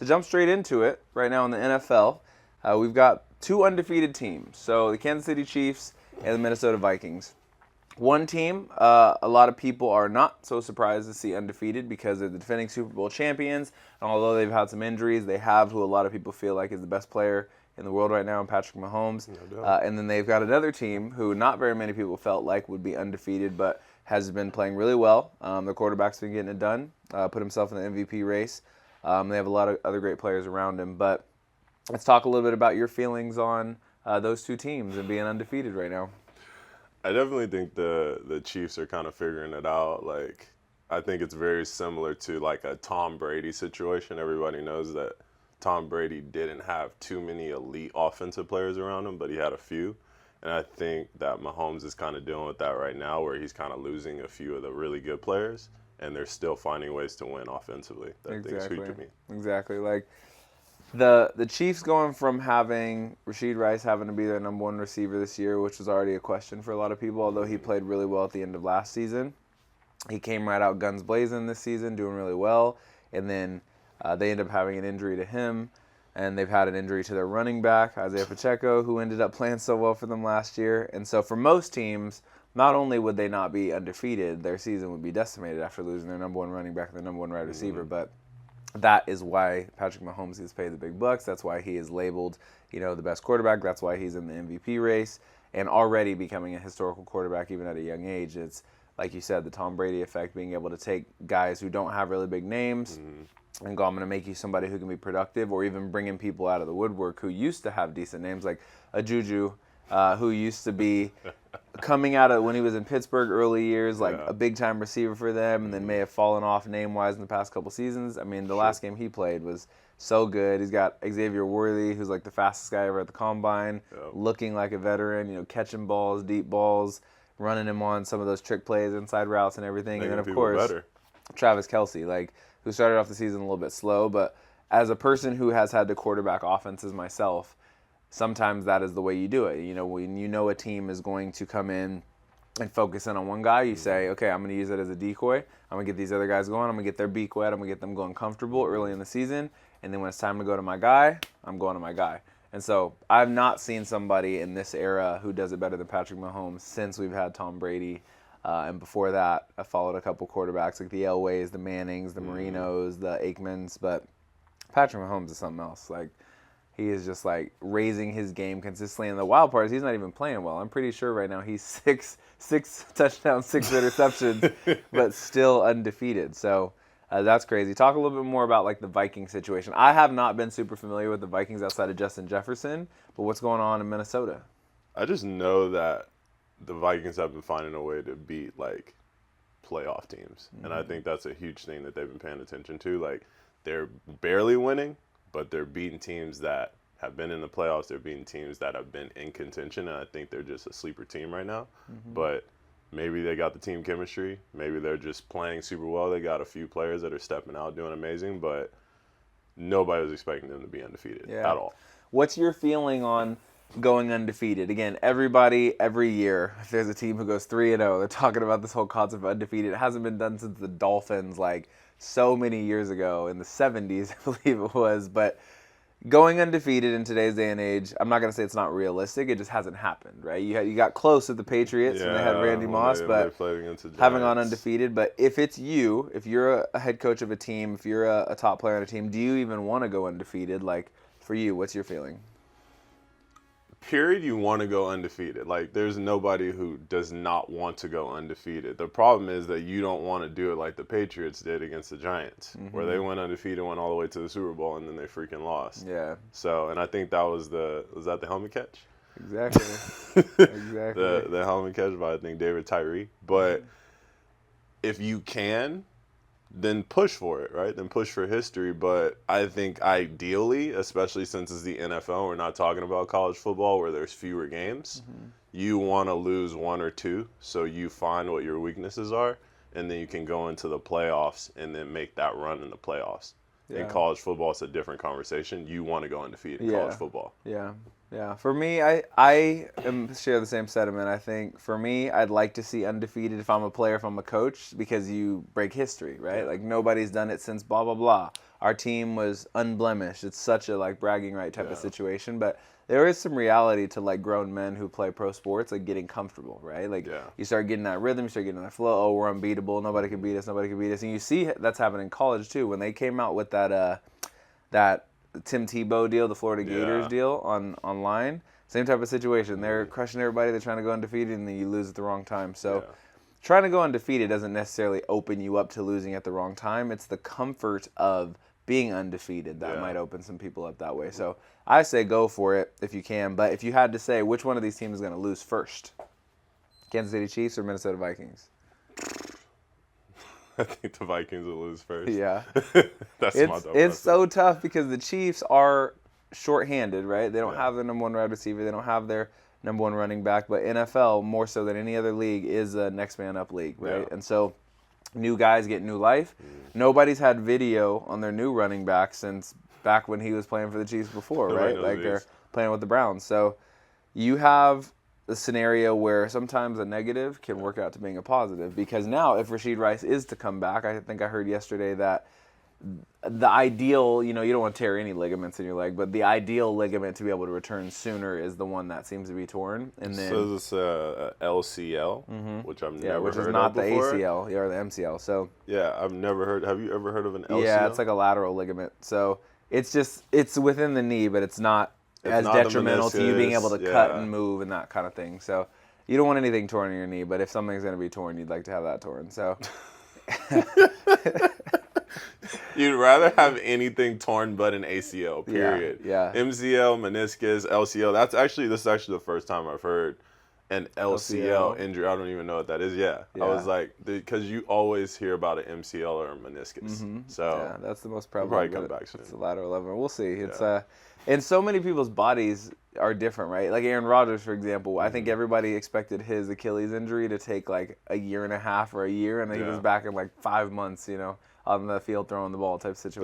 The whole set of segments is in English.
to jump straight into it, right now in the NFL, we've got 2 undefeated teams. So the Kansas City Chiefs and the Minnesota Vikings. One team, a lot of people are not so surprised to see undefeated because they're the defending Super Bowl champions. And although they've had some injuries, they have who a lot of people feel like is the best player in the world right now, Patrick Mahomes. And then they've got another team who not very many people felt like would be undefeated, but has been playing really well. Their quarterback's been getting it done, put himself in the MVP race. They have a lot of other great players around him. But let's talk a little bit about your feelings on those 2 teams and being undefeated right now. I definitely think the Chiefs are kind of figuring it out. Like, I think it's very similar to like a Tom Brady situation. Everybody knows that Tom Brady didn't have too many elite offensive players around him, but he had a few. And I think that Mahomes is kind of dealing with that right now, where he's kind of losing a few of the really good players, and they're still finding ways to win offensively. That thing's huge to me. Exactly. Like the Chiefs going from having Rashid Rice having to be their number 1 receiver this year, which was already a question for a lot of people, although he played really well at the end of last season. He came right out guns blazing this season, doing really well, and then they ended up having an injury to him. And they've had an injury to their running back, Isaiah Pacheco, who ended up playing so well for them last year. And so for most teams, not only would they not be undefeated, their season would be decimated after losing their number 1 running back and their number 1 wide receiver. But that is why Patrick Mahomes gets paid the big bucks. That's why he is labeled, the best quarterback. That's why he's in the MVP race and already becoming a historical quarterback even at a young age. It's, like you said, the Tom Brady effect, being able to take guys who don't have really big names and go, I'm going to make you somebody who can be productive, or even bring in people out of the woodwork who used to have decent names, like a Juju, who used to be coming out of when he was in Pittsburgh early years, like a big-time receiver for them, and then may have fallen off name-wise in the past couple seasons. I mean, the last game he played was so good. He's got Xavier Worthy, who's like the fastest guy ever at the Combine, looking like a veteran, catching balls, deep balls, running him on some of those trick plays, inside routes and everything. And then, of course, Travis Kelce, who started off the season a little bit slow, but as a person who has had to quarterback offenses myself, sometimes that is the way you do it. When you know a team is going to come in and focus in on one guy, you say, okay, I'm going to use it as a decoy. I'm going to get these other guys going. I'm going to get their beak wet. I'm going to get them going comfortable early in the season. And then when it's time to go to my guy, I'm going to my guy. And so I've not seen somebody in this era who does it better than Patrick Mahomes since we've had Tom Brady. And before that, I followed a couple quarterbacks like the Elways, the Mannings, the Marinos, the Aikmans. But Patrick Mahomes is something else. He is just raising his game consistently. And the wild part is he's not even playing well. I'm pretty sure right now he's six touchdowns, 6 interceptions, but still undefeated. So that's crazy. Talk a little bit more about the Viking situation. I have not been super familiar with the Vikings outside of Justin Jefferson, but what's going on in Minnesota? I just know that the Vikings have been finding a way to beat playoff teams, and I think that's a huge thing that they've been paying attention to. They're barely winning, but they're beating teams that have been in the playoffs. They're beating teams that have been in contention, and I think they're just a sleeper team right now. But maybe they got the team chemistry. Maybe they're just playing super well. They got a few players that are stepping out, doing amazing, but nobody was expecting them to be undefeated at all. What's your feeling on going undefeated? Again, everybody, every year, if there's a team who goes 3-0, they're talking about this whole concept of undefeated. It hasn't been done since the Dolphins, so many years ago, in the 70s, I believe it was. But going undefeated in today's day and age, I'm not going to say it's not realistic. It just hasn't happened, right? You got close with the Patriots when they had Randy Moss, but haven't gone undefeated. But if it's you, if you're a head coach of a team, if you're a top player on a team, do you even want to go undefeated? For you, what's your feeling? Period, you want to go undefeated. There's nobody who does not want to go undefeated. The problem is that you don't want to do it like the Patriots did against the Giants, where they went undefeated, went all the way to the Super Bowl, and then they freaking lost. Yeah. So, and I think that was the helmet catch? Exactly. Exactly. The helmet catch by, I think, David Tyree. But if you can, then push for it, right? Then push for history. But I think ideally, especially since it's the NFL, we're not talking about college football where there's fewer games. You want to lose 1 or 2 so you find what your weaknesses are, and then you can go into the playoffs and then make that run in the playoffs. In college football, it's a different conversation. You want to go undefeated in college football. Yeah. For me, I share the same sentiment. I think for me, I'd like to see undefeated if I'm a player, if I'm a coach, because you break history, right? Nobody's done it since blah, blah, blah. our team was unblemished. It's such a like bragging right type of situation, but there is some reality to like grown men who play pro sports, like getting comfortable, right? Like you start getting that rhythm, you start getting that flow. Oh, we're unbeatable. Nobody can beat us. Nobody can beat us. And you see that's happening in college too. When they came out with that Tim Tebow deal, the Florida Gators deal online, same type of situation. They're crushing everybody. They're trying to go undefeated, and then you lose at the wrong time. So trying to go undefeated doesn't necessarily open you up to losing at the wrong time. It's the comfort of being undefeated that might open some people up that way. So I say go for it if you can. But if you had to say which one of these teams is going to lose first, Kansas City Chiefs or Minnesota Vikings? I think the Vikings will lose first. Yeah. It's so tough because the Chiefs are shorthanded, right? They don't have their number one wide receiver. They don't have their number one running back. But NFL, more so than any other league, is a next man up league, right? And so new guys get new life. Nobody's had video on their new running back since back when he was playing for the Chiefs before, right? Like they're playing with the Browns. So you have a scenario where sometimes a negative can work out to being a positive, because now if Rashid Rice is to come back, I think I heard yesterday that the ideal, you don't want to tear any ligaments in your leg, but the ideal ligament to be able to return sooner is the one that seems to be torn. And then so this LCL, which I've never which heard is not of the before. ACL or the MCL. So I've never heard. Have you ever heard of an LCL? yeah, it's like a lateral ligament. So it's within the knee, but it's not as not the detrimental to you being able to meniscus, cut and move and that kind of thing. So you don't want anything torn in your knee, but if something's going to be torn, you'd like to have that torn. So you'd rather have anything torn but an ACL, period. Yeah. MCL, meniscus, LCL. This is actually the first time I've heard an LCL injury. I don't even know what that is. Yeah. I was like, because you always hear about an MCL or a meniscus. So that's the most we'll prevalent. probably come back soon. It's the lateral ligament. We'll see. It's and so many people's bodies are different, right? Like Aaron Rodgers, for example. I think everybody expected his Achilles injury to take like a year and a half or a year, and then he was back in like 5 months, on the field throwing the ball type situation.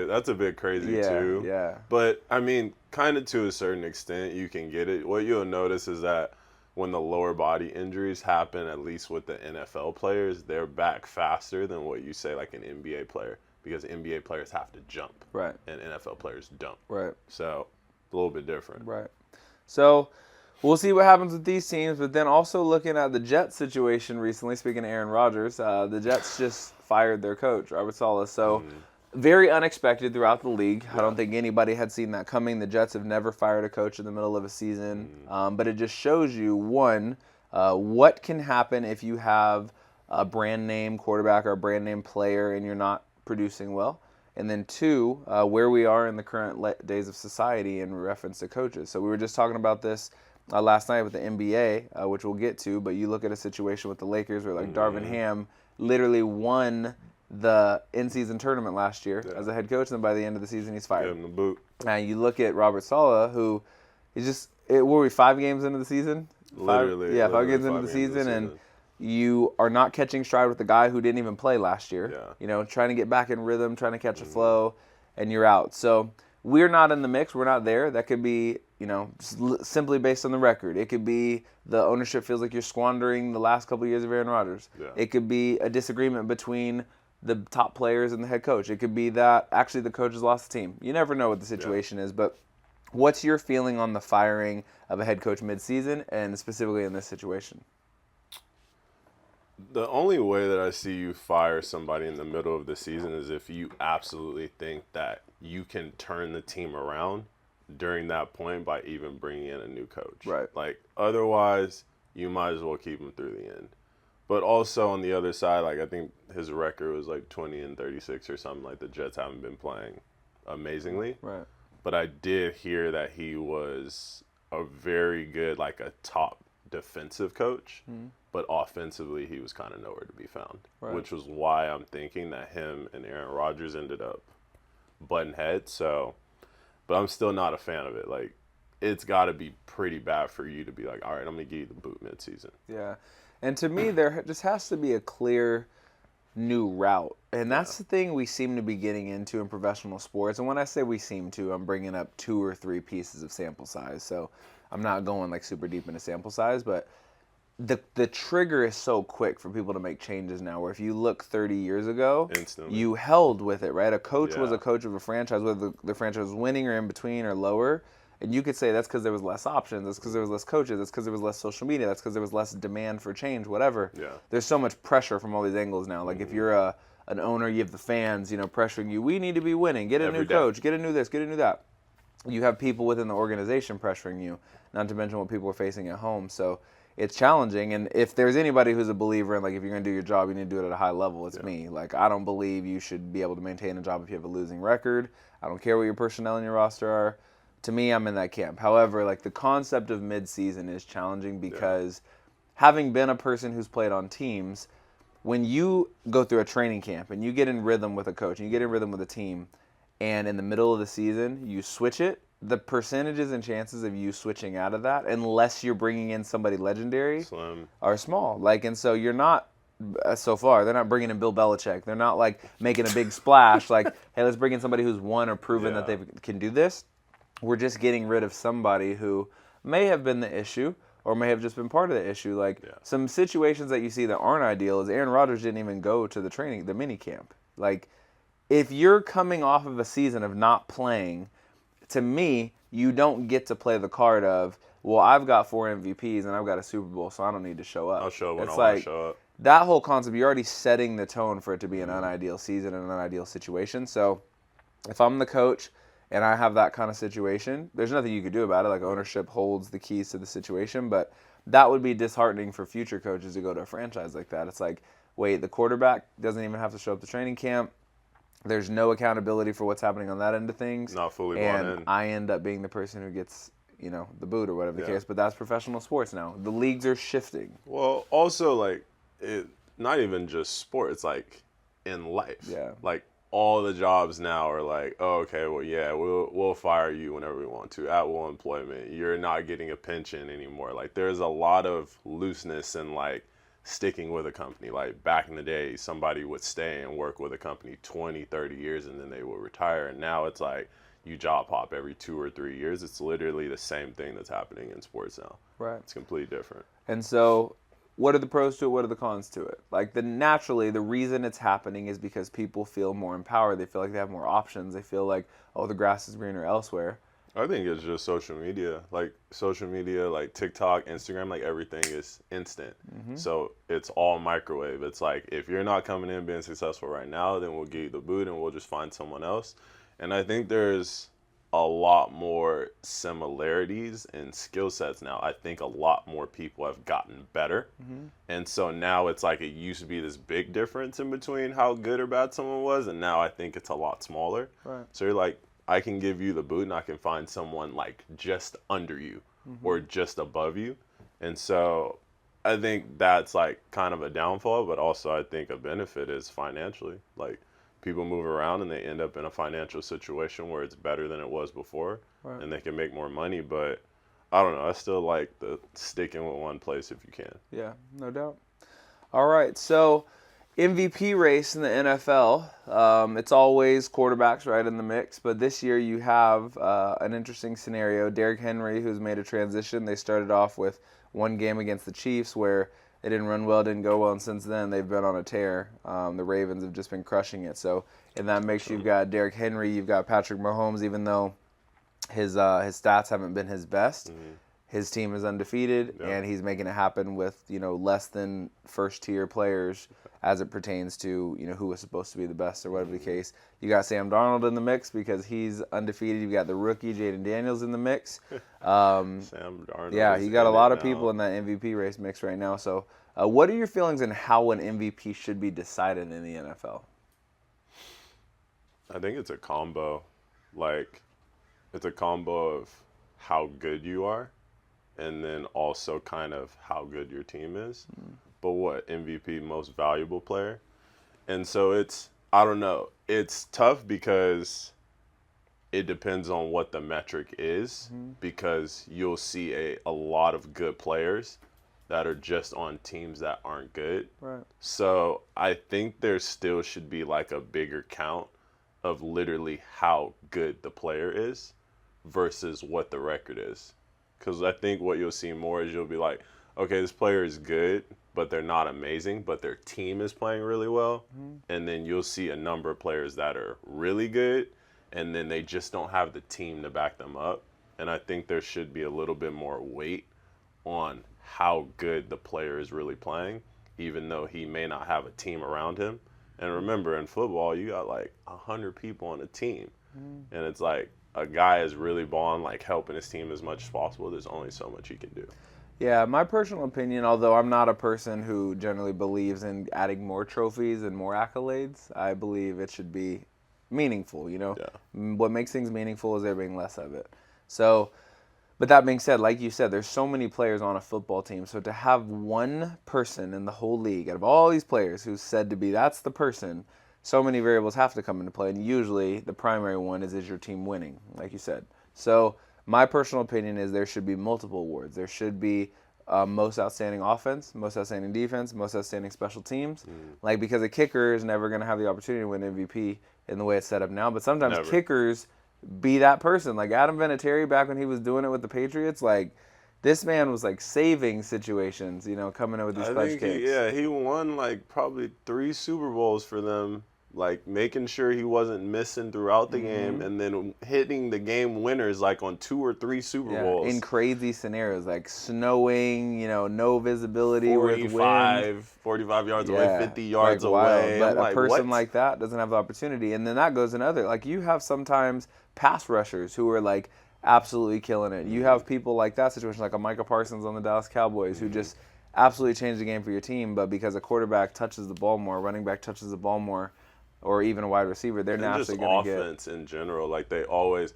That's a bit crazy too. Yeah. But I mean, kind of to a certain extent, you can get it. What you'll notice is that when the lower body injuries happen, at least with the NFL players, they're back faster than what you say like an NBA player, because NBA players have to jump, right, and NFL players don't, right. So a little bit different, right. So we'll see what happens with these teams, but then also looking at the Jets situation recently, speaking of Aaron Rodgers, the Jets just fired their coach, Robert Saleh. So very unexpected throughout the league. I don't think anybody had seen that coming. The Jets have never fired a coach in the middle of a season. But it just shows you, one, what can happen if you have a brand name quarterback or a brand name player and you're not producing well. And then two, where we are in the current days of society in reference to coaches. So we were just talking about this last night with the NBA, which we'll get to, but you look at a situation with the Lakers where like Darvin Ham literally won the in-season tournament last year as a head coach, and then by the end of the season he's fired. Give him the boot. And you look at Robert Saleh, who is just, were we 5 games into the season? Literally. 5 games into the season, and you are not catching stride with the guy who didn't even play last year. Trying to get back in rhythm, trying to catch a flow, and you're out. So we're not in the mix. We're not there. That could be, simply based on the record. It could be the ownership feels like you're squandering the last couple of years of Aaron Rodgers. It could be a disagreement between the top players and the head coach. It could be that actually the coach has lost the team. You never know what the situation is, but what's your feeling on the firing of a head coach mid-season and specifically in this situation? The only way that I see you fire somebody in the middle of the season is if you absolutely think that you can turn the team around during that point by even bringing in a new coach. Right. Like, otherwise, you might as well keep him through the end. But also on the other side, like, I think his record was like 20-36 or something. Like, the Jets haven't been playing amazingly. Right. But I did hear that he was a very good, like, a top defensive coach. But offensively, he was kind of nowhere to be found, which was why I'm thinking that him and Aaron Rodgers ended up butting heads. So, but I'm still not a fan of it. Like, it's got to be pretty bad for you to be like, all right, I'm going to give you the boot midseason. Yeah. And to me, there just has to be a clear new route. And that's the thing we seem to be getting into in professional sports. And when I say we seem to, I'm bringing up 2 or 3 pieces of sample size. So I'm not going like super deep into sample size, but the trigger is so quick for people to make changes now, where if you look 30 years ago, Instantly. you held with it, right? A coach was Yeah. a coach of a franchise, whether the franchise was winning or in between or lower. And you could say that's because there was less options, that's because there was less coaches, that's because there was less social media, that's because there was less demand for change, whatever. Yeah. There's so much pressure from all these angles now. Like if you're an owner, you have the fans, pressuring you. We need to be winning. Get a Every new day. coach. Get a new this. Get a new that. You have people within the organization pressuring you, not to mention what people are facing at home. So it's challenging. And if there's anybody who's a believer in, like, if you're going to do your job, you need to do it at a high level, it's me. Like, I don't believe you should be able to maintain a job if you have a losing record. I don't care what your personnel in your roster are. To me, I'm in that camp. However, like, the concept of mid-season is challenging because having been a person who's played on teams, when you go through a training camp and you get in rhythm with a coach and you get in rhythm with a team, and in the middle of the season you switch it, the percentages and chances of you switching out of that, unless you're bringing in somebody legendary, Slim. are small. Like, and so you're not, so far, they're not bringing in Bill Belichick. They're not like making a big splash like, hey, let's bring in somebody who's won or proven that they can do this. We're just getting rid of somebody who may have been the issue or may have just been part of the issue. Like, some situations that you see that aren't ideal is Aaron Rodgers didn't even go to the mini camp. Like, if you're coming off of a season of not playing, to me, you don't get to play the card of, well, I've got 4 MVPs and I've got a Super Bowl, so I don't need to show up. I'll show up when It's I want like, to show up. that whole concept, you're already setting the tone for it to be an unideal season and an unideal situation. So if I'm the coach and I have that kind of situation, there's nothing you could do about it. Like, ownership holds the keys to the situation, but that would be disheartening for future coaches to go to a franchise like that. It's like, wait, the quarterback doesn't even have to show up to training camp. There's no accountability for what's happening on that end of things. Not fully bought and in. I end up being the person who gets, the boot or whatever the case. But that's professional sports now. The leagues are shifting. Well, also, like, not even just sport. It's like in life. Yeah. Like, all the jobs now are like, oh, okay, well, yeah, we'll fire you whenever we want to, at will employment. You're not getting a pension anymore. Like, there's a lot of looseness in, like, sticking with a company. Like, back in the day, somebody would stay and work with a company 20, 30 years and then they would retire. And now it's like you job hop every 2 or 3 years. It's literally the same thing that's happening in sports now. Right. It's completely different. And so, what are the pros to it? What are the cons to it? Like, naturally, the reason it's happening is because people feel more empowered. They feel like they have more options. They feel like, oh, the grass is greener elsewhere. I think it's just social media. Like, TikTok, Instagram, like, everything is instant. So it's all microwave. It's like, if you're not coming in being successful right now, then we'll give you the boot and we'll just find someone else. And I think there's a lot more similarities in skill sets now. I think a lot more people have gotten better. And so now it's like, it used to be this big difference in between how good or bad someone was, and now I think it's a lot smaller. Right. So you're like, I can give you the boot and I can find someone like just under you or just above you. And so I think that's like kind of a downfall, but also I think a benefit is financially. Like, people move around and they end up in a financial situation where it's better than it was before, and they can make more money. But I don't know. I still like the sticking with one place if you can. Yeah, no doubt. All right, so MVP race in the NFL, it's always quarterbacks right in the mix, but this year you have an interesting scenario. Derrick Henry, who's made a transition. They started off with one game against the Chiefs where it didn't run well, didn't go well, and since then they've been on a tear. The Ravens have just been crushing it. So in that mix, you've got Derrick Henry, you've got Patrick Mahomes, even though his stats haven't been his best. His team is undefeated, and he's making it happen with, less than first-tier players as it pertains to, who was supposed to be the best or whatever the case. You got Sam Darnold in the mix because he's undefeated. You've got the rookie, Jaden Daniels, in the mix. Sam Darnold. Yeah, you got a lot of people in that MVP race mix right now. So what are your feelings on how an MVP should be decided in the NFL? I think it's a combo. Like, it's a combo of how good you are and then also kind of how good your team is. But what, MVP, most valuable player? And so it's, I don't know. It's tough because it depends on what the metric is, because you'll see a lot of good players that are just on teams that aren't good. Right. So I think there still should be like a bigger count of literally how good the player is versus what the record is. Because I think what you'll see more is you'll be like, okay, this player is good, but they're not amazing, but their team is playing really well. And then you'll see a number of players that are really good, and then they just don't have the team to back them up. And I think there should be a little bit more weight on how good the player is really playing, even though he may not have a team around him. And remember, in football, you got like 100 people on a team. And it's like a guy is really balling, like helping his team as much as possible. There's only so much he can do. Yeah, my personal opinion, although I'm not a person who generally believes in adding more trophies and more accolades, I believe it should be meaningful, you know? Yeah. What makes things meaningful is there being less of it. So, but that being said, like you said, there's so many players on a football team. So to have one person in the whole league, out of all these players who's said to be that's the person, so many variables have to come into play. And usually the primary one is your team winning, like you said. So my personal opinion is there should be multiple awards. There should be most outstanding offense, most outstanding defense, most outstanding special teams. Like, because a kicker is never going to have the opportunity to win MVP in the way it's set up now. But sometimes Never. kickers be that person. Like Adam Vinatieri back when he was doing it with the Patriots, like this man was like saving situations, you know, coming in with these clutch kicks. He won like probably 3 Super Bowls for them, like making sure he wasn't missing throughout the game, and then hitting the game winners like on 2 or 3 Super Bowls. In crazy scenarios, like snowing, you know, no visibility, with wind. 45 yards away, 50 yards like away. Wild. But I'm a person what? like that doesn't have the opportunity. And then that goes another. Like, you have sometimes pass rushers who are like absolutely killing it. You have people like that situation, like a Micah Parsons on the Dallas Cowboys, who just absolutely changed the game for your team. But because a quarterback touches the ball more, running back touches the ball more, or even a wide receiver, they're naturally going to get. Offense in general, like they always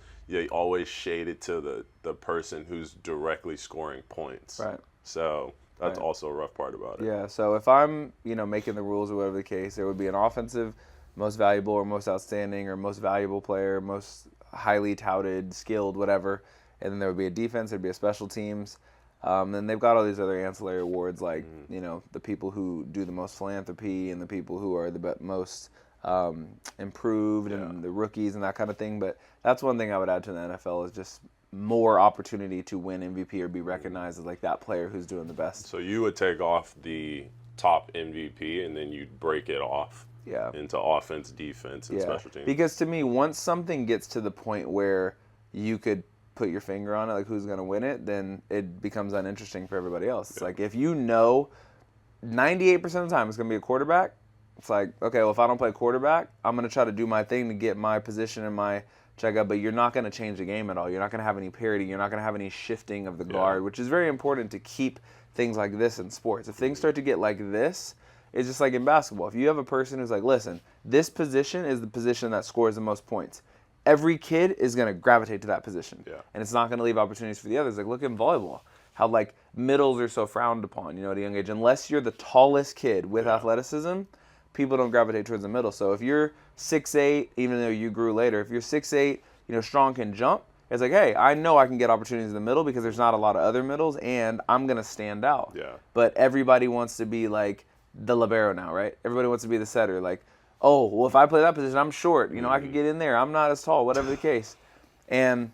shade it to the person who's directly scoring points. Right. So that's also a rough part about it. Yeah. So if I'm, you know, making the rules or whatever the case, there would be an offensive most valuable or most outstanding or most valuable player, most highly touted, skilled, whatever, and then there would be a defense. There'd be a special teams. Then they've got all these other ancillary awards, like you know, the people who do the most philanthropy and the people who are the most improved and the rookies and that kind of thing. But that's one thing I would add to the NFL is just more opportunity to win MVP or be recognized as like that player who's doing the best. So you would take off the top MVP and then you'd break it off into offense, defense, and special teams. Because to me, once something gets to the point where you could put your finger on it, like who's going to win it, then it becomes uninteresting for everybody else. It's like if you know 98% of the time it's going to be a quarterback, it's like, okay, well, if I don't play quarterback, I'm going to try to do my thing to get my position and my checkup, but you're not going to change the game at all. You're not going to have any parity. You're not going to have any shifting of the guard, which is very important to keep things like this in sports. If things start to get like this, it's just like in basketball. If you have a person who's like, listen, this position is the position that scores the most points, every kid is going to gravitate to that position. Yeah. And it's not going to leave opportunities for the others. Like, look at volleyball, how like middles are so frowned upon, you know, at a young age. Unless you're the tallest kid with athleticism, people don't gravitate towards the middle. So if you're 6'8", even though you grew later, if you're 6'8", you know, strong, can jump, it's like, hey, I know I can get opportunities in the middle because there's not a lot of other middles, and I'm going to stand out. Yeah. But everybody wants to be like the libero now, right? Everybody wants to be the setter. Like, oh, well, if I play that position, I'm short. You know, I could get in there. I'm not as tall, whatever the case. And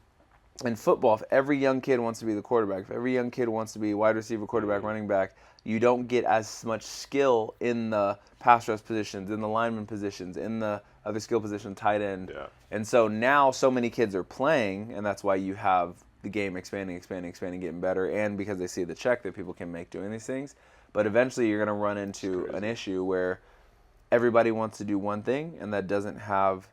in football, if every young kid wants to be the quarterback, if every young kid wants to be wide receiver, quarterback, running back, you don't get as much skill in the pass rush positions, in the lineman positions, in the other skill position, tight end. Yeah. And so now so many kids are playing, and that's why you have the game expanding, getting better, and because they see the check that people can make doing these things. But eventually you're going to run into an issue where everybody wants to do one thing, and that doesn't have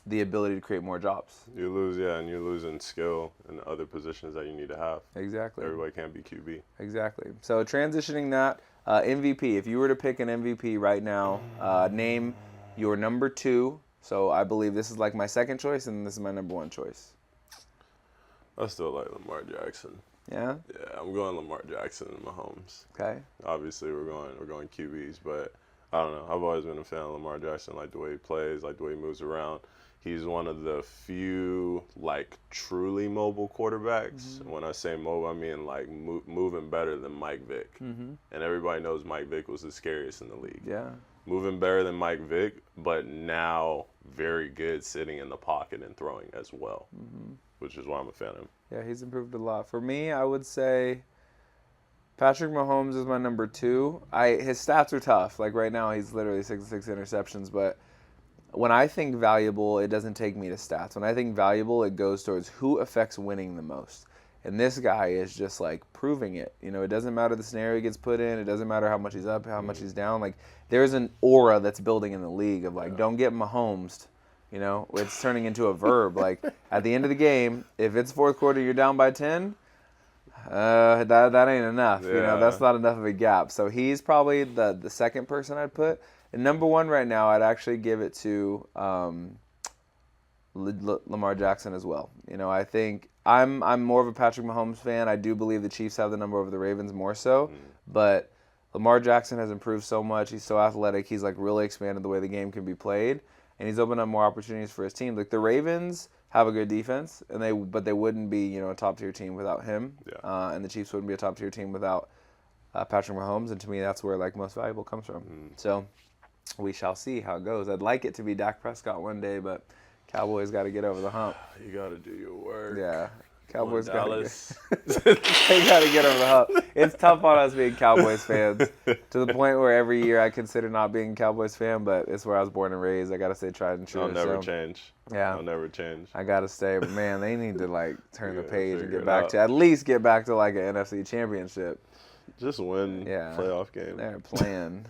the ability to create more jobs. You lose, and you're losing skill in other positions that you need to have. Exactly. Everybody can't be QB. Exactly. So transitioning that, MVP, if you were to pick an MVP right now, name your number 2. So I believe this is like my second choice, and this is my number 1 choice. I still like Lamar Jackson. Yeah? Yeah, I'm going Lamar Jackson and Mahomes. Okay. Obviously, we're going QBs, but I don't know. I've always been a fan of Lamar Jackson, like the way he plays, like the way he moves around. He's one of the few, like, truly mobile quarterbacks. Mm-hmm. When I say mobile, I mean, like, moving better than Mike Vick. Mm-hmm. And everybody knows Mike Vick was the scariest in the league. Yeah. Moving better than Mike Vick, but now very good sitting in the pocket and throwing as well, which is why I'm a fan of him. Yeah, he's improved a lot. For me, I would say Patrick Mahomes is my number 2. His stats are tough. Like right now, he's literally 6 interceptions. But when I think valuable, it doesn't take me to stats. When I think valuable, it goes towards who affects winning the most. And this guy is just like proving it. You know, it doesn't matter the scenario he gets put in. It doesn't matter how much he's up, how much he's down. Like there's an aura that's building in the league of like, don't get Mahomes. You know, it's turning into a verb. Like at the end of the game, if it's fourth quarter, you're down by 10. That ain't enough. You know, that's not enough of a gap. So he's probably the second person I'd put. And number 1 right now, I'd actually give it to Lamar Jackson as well. You know, I think I'm more of a Patrick Mahomes fan. I do believe the Chiefs have the number over the Ravens more so, but Lamar Jackson has improved so much. He's so athletic. He's like really expanded the way the game can be played, and he's opened up more opportunities for his team. Like the Ravens have a good defense, but they wouldn't be a top tier team without him, and the Chiefs wouldn't be a top tier team without Patrick Mahomes. And to me, that's where like most valuable comes from. So we shall see how it goes. I'd like it to be Dak Prescott one day, but Cowboys got to get over the hump. You got to do your work. Yeah. Cowboys got Dallas. they got to get over the hump. It's tough on us being Cowboys fans to the point where every year I consider not being a Cowboys fan, but it's where I was born and raised. I got to stay tried and true. I'll never change. Yeah. I'll never change. I got to stay. But, man, they need to, like, turn the page and figure get it back out. to, at least get back to, like, an NFC championship. Just win playoff game. They're playing.